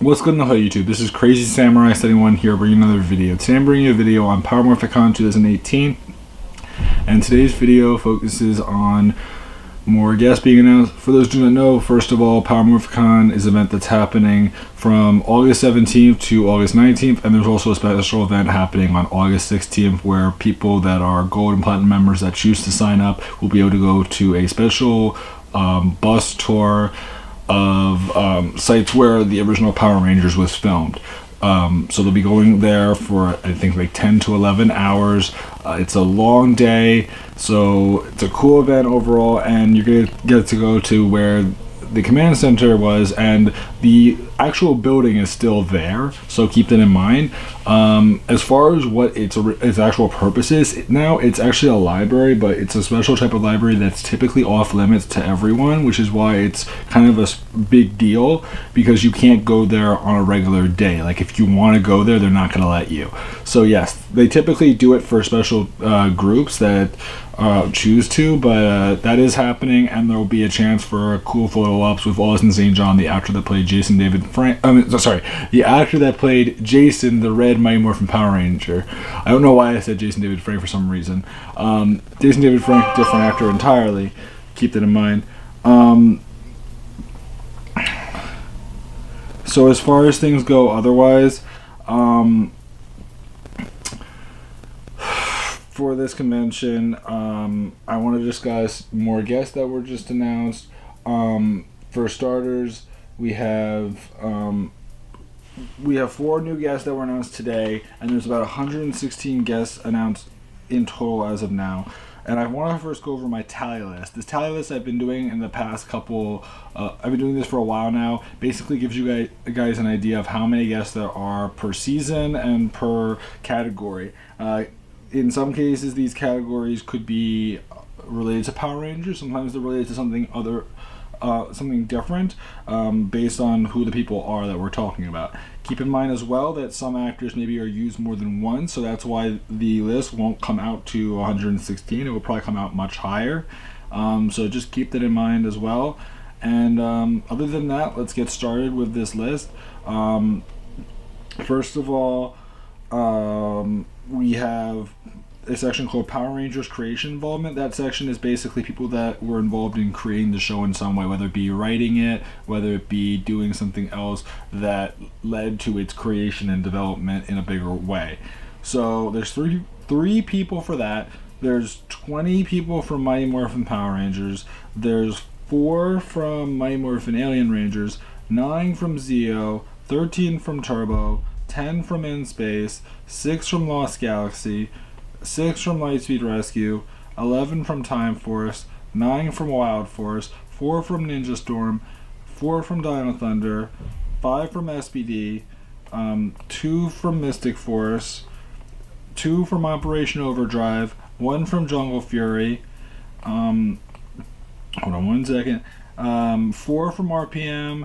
What's good in the hood, YouTube? This is Crazy Samurai 71 here, bringing another video. Today I'm bringing you a video on Power Morphicon 2018, and today's video focuses on more guests being announced. For those who do not know, first of all, Power Morphicon is an event that's happening from August 17th to August 19th, and there's also a special event happening on August 16th where people that are Gold and Platinum members that choose to sign up will be able to go to a special bus tour of sites where the original Power Rangers was filmed. So they'll be going there for, I think, like 10 to 11 hours. It's a long day, so it's a cool event overall, and you're going to get to go to where the command center was, and the actual building is still there, so keep that in mind. As far as what its actual purpose is, now it's actually a library, but it's a special type of library that's typically off limits to everyone, which is why it's kind of a big deal, because you can't go there on a regular day. Like, if you want to go there, they're not going to let you. So yes, they typically do it for special groups that choose to, but that is happening, and there will be a chance for cool photo ops with Wallace and St. John, the actor that played Jason David Frank. The actor that played Jason, the Red Mighty Morphin Power Ranger. I don't know why I said Jason David Frank for some reason. Jason David Frank, different actor entirely. Keep that in mind. So as far as things go, otherwise, for this convention, I want to discuss more guests that were just announced. For starters, we have 4 new guests that were announced today, and there's about 116 guests announced in total as of now. And I want to first go over my tally list. This tally list I've been doing in the past couple, I've been doing this for a while now. Basically gives you guys an idea of how many guests there are per season and per category. In some cases, these categories could be related to Power Rangers. Sometimes they're related to something different, based on who the people are that we're talking about. Keep in mind as well that some actors maybe are used more than once, so that's why the list won't come out to 116. It will probably come out much higher. So just keep that in mind as well. And other than that, let's get started with this list. First of all, we have a section called Power Rangers Creation Involvement. That section is basically people that were involved in creating the show in some way, whether it be writing it, whether it be doing something else that led to its creation and development in a bigger way. So there's three people for that. There's 20 people from Mighty Morphin Power Rangers. There's 4 from Mighty Morphin Alien Rangers, 9 from Zeo, 13 from Turbo, 10 from In Space, 6 from Lost Galaxy, 6 from Lightspeed Rescue, 11 from Time Force, 9 from Wild Force, 4 from Ninja Storm, 4 from Dino Thunder, 5 from SBD, 2 from Mystic Force, 2 from Operation Overdrive, 1 from Jungle Fury, hold on one second, 4 from RPM,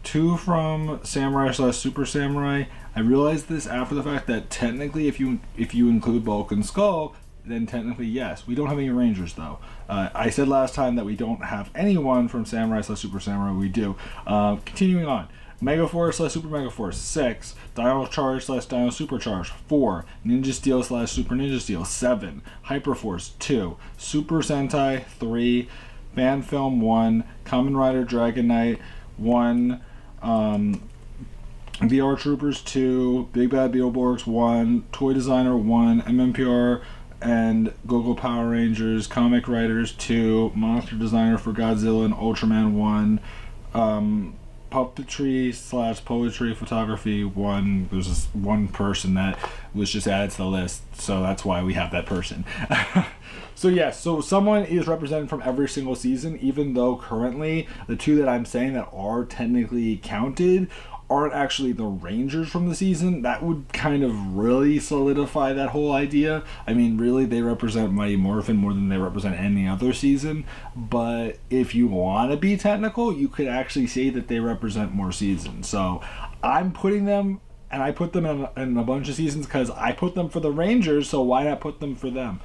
2 from Samurai/Super Samurai. I realized this after the fact that technically if you include Bulk and Skull, then technically yes. We don't have any Rangers though. I said last time that we don't have anyone from Samurai/Super Samurai. We do. Continuing on. Megaforce/Super Megaforce 6, Dino Charge/Dino Supercharge 4, Ninja Steel/Super Ninja Steel 7, Hyperforce 2, Super Sentai 3, Fan Film 1, Kamen Rider Dragon Knight 1, VR Troopers 2, Big Bad Beetleborgs 1, Toy Designer 1, MMPR and Go-Go Power Rangers, Comic Writers 2, Monster Designer for Godzilla and Ultraman 1, Puppetry/Poetry Photography 1. There's this one person that was just added to the list, so that's why we have that person. So yes, so someone is represented from every single season, even though currently the 2 that I'm saying that are technically counted aren't actually the Rangers from the season. That would kind of really solidify that whole idea. I mean, really, they represent Mighty Morphin more than they represent any other season. But if you want to be technical, you could actually say that they represent more seasons. So I'm putting them, and I put them in a bunch of seasons because I put them for the Rangers, so why not put them for them?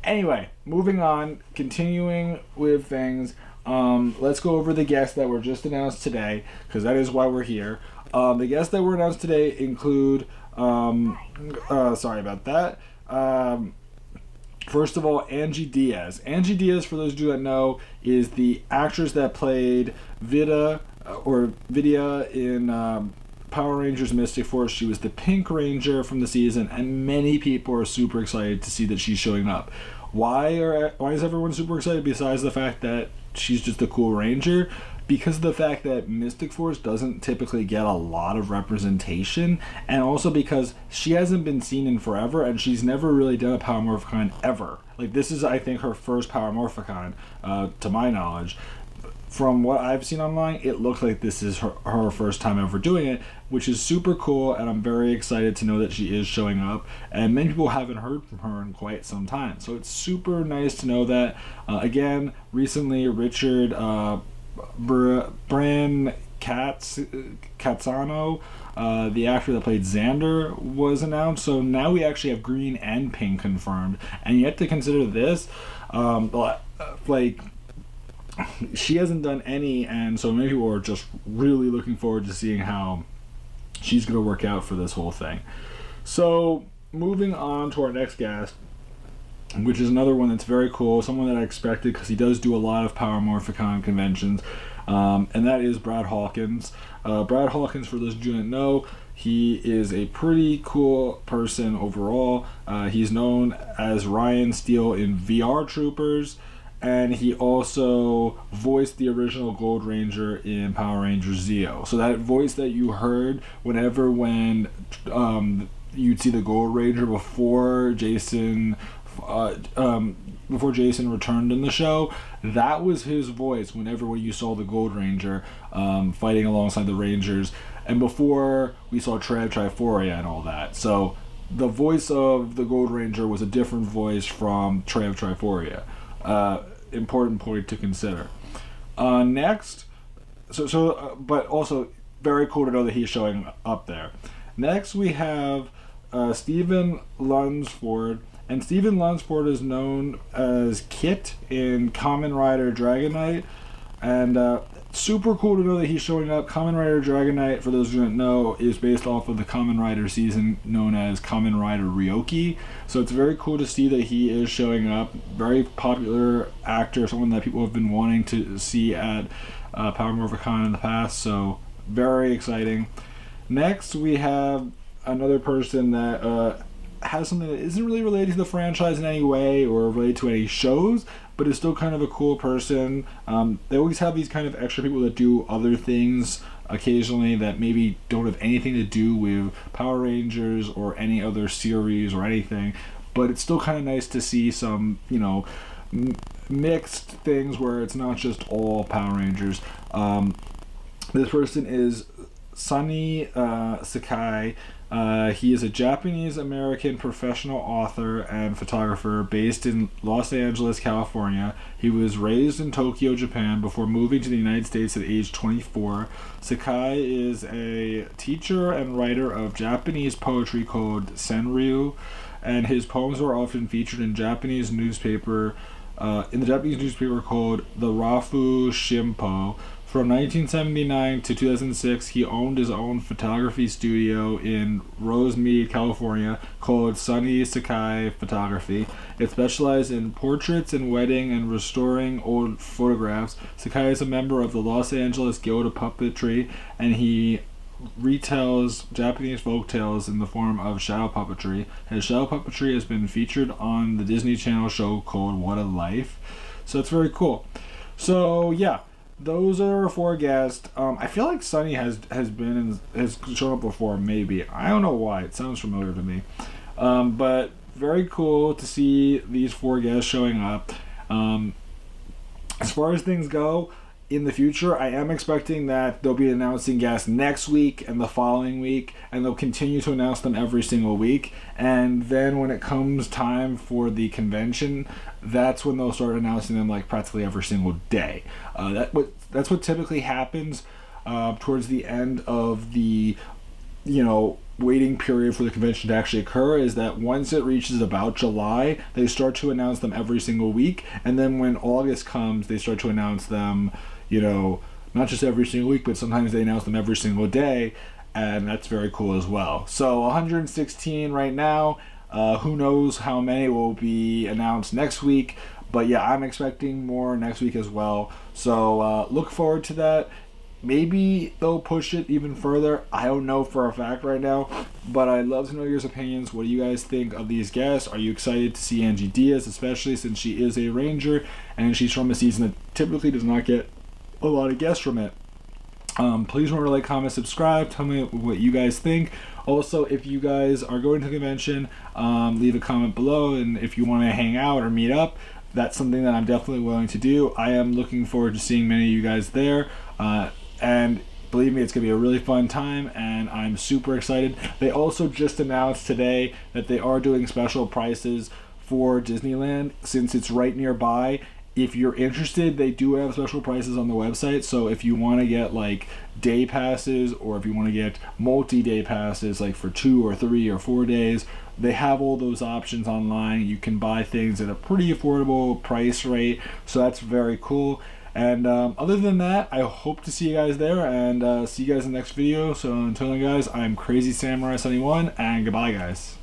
Anyway, moving on, continuing with things. Let's go over the guests that were just announced today, because that is why we're here. The guests that were announced today include, sorry about that. First of all, Angie Diaz. Angie Diaz, for those of you that know, is the actress that played Vidya in Power Rangers Mystic Force. She was the Pink Ranger from the season, and many people are super excited to see that she's showing up. Why is everyone super excited besides the fact that she's just a cool ranger? Because of the fact that Mystic Force doesn't typically get a lot of representation, and also because she hasn't been seen in forever, and she's never really done a Power Morphicon ever. Like, this is, I think, her first Power Morphicon, to my knowledge. From what I've seen online, it looks like this is her first time ever doing it, which is super cool, and I'm very excited to know that she is showing up. And many people haven't heard from her in quite some time, so it's super nice to know that. Again, recently, Richard Bran Cazzano, the actor that played Xander, was announced. So now we actually have green and pink confirmed, and you have to consider this, like, she hasn't done any, and so many people are just really looking forward to seeing how she's going to work out for this whole thing. So moving on to our next guest, which is another one that's very cool, someone that I expected because he does do a lot of Power Morphicon conventions, and that is Brad Hawkins. Brad Hawkins, for those of you that know, he is a pretty cool person overall. He's known as Ryan Steele in VR Troopers, and he also voiced the original Gold Ranger in Power Rangers Zeo. So that voice that you heard when you'd see the Gold Ranger before Jason returned in the show, that was his voice whenever you saw the Gold Ranger fighting alongside the Rangers, and before we saw Triphoria and all that. So the voice of the Gold Ranger was a different voice from Triphoria. Important point to consider. Next, but also very cool to know that he's showing up there. Next, we have Stephen Lunsford, and Stephen Lunsford is known as Kit in Kamen Rider Dragon Knight, and super cool to know that he's showing up. Kamen Rider Dragon Knight, for those who don't know, is based off of the Kamen Rider season known as Kamen Rider Ryoki. So it's very cool to see that he is showing up. Very popular actor, someone that people have been wanting to see at Power Morphicon in the past. So very exciting. Next, we have another person that has something that isn't really related to the franchise in any way or related to any shows, but is still kind of a cool person. They always have these kind of extra people that do other things occasionally that maybe don't have anything to do with Power Rangers or any other series or anything, but it's still kind of nice to see some, mixed things where it's not just all Power Rangers. This person is Sonny Sakai. He is a Japanese-American professional author and photographer based in Los Angeles, California. He was raised in Tokyo, Japan, before moving to the United States at age 24. Sakai is a teacher and writer of Japanese poetry called Senryu, and his poems were often featured in the Japanese newspaper called the Rafu Shimpo. From 1979 to 2006, he owned his own photography studio in Rosemead, California, called Sonny Sakai Photography. It specialized in portraits and wedding and restoring old photographs. Sakai is a member of the Los Angeles Guild of Puppetry, and he retells Japanese folktales in the form of shadow puppetry. His shadow puppetry has been featured on the Disney Channel show called What a Life. So it's very cool. So yeah, those are our four guests. I feel like Sonny has shown up before, maybe. I don't know why. It sounds familiar to me. But very cool to see these four guests showing up. As far as things go, in the future, I am expecting that they'll be announcing guests next week and the following week, and they'll continue to announce them every single week. And then when it comes time for the convention, that's when they'll start announcing them like practically every single day. That's what typically happens towards the end of the waiting period for the convention to actually occur, is that once it reaches about July, they start to announce them every single week, and then when August comes, they start to announce them, not just every single week, but sometimes they announce them every single day. and that's very cool as well. So 116 right now. Who knows how many will be announced next week, but yeah, I'm expecting more next week as well. So look forward to that. Maybe they'll push it even further. I don't know for a fact right now, but I'd love to know your opinions. What do you guys think of these guests? Are you excited to see Angie Diaz, especially since she is a Ranger and she's from a season that typically does not get a lot of guests from it? Please remember to like, comment, subscribe. Tell me what you guys think. Also, if you guys are going to the convention, leave a comment below, and if you want to hang out or meet up, that's something that I'm definitely willing to do. I am looking forward to seeing many of you guys there. And believe me, it's going to be a really fun time, and I'm super excited. They also just announced today that they are doing special prices for Disneyland since it's right nearby. If you're interested, they do have special prices on the website. So if you want to get like day passes, or if you want to get multi-day passes, like for 2 or 3 or 4 days, they have all those options online. You can buy things at a pretty affordable price rate. So that's very cool. And other than that, I hope to see you guys there, and see you guys in the next video. So until then, guys, I'm Crazy Samurai 71, and goodbye, guys.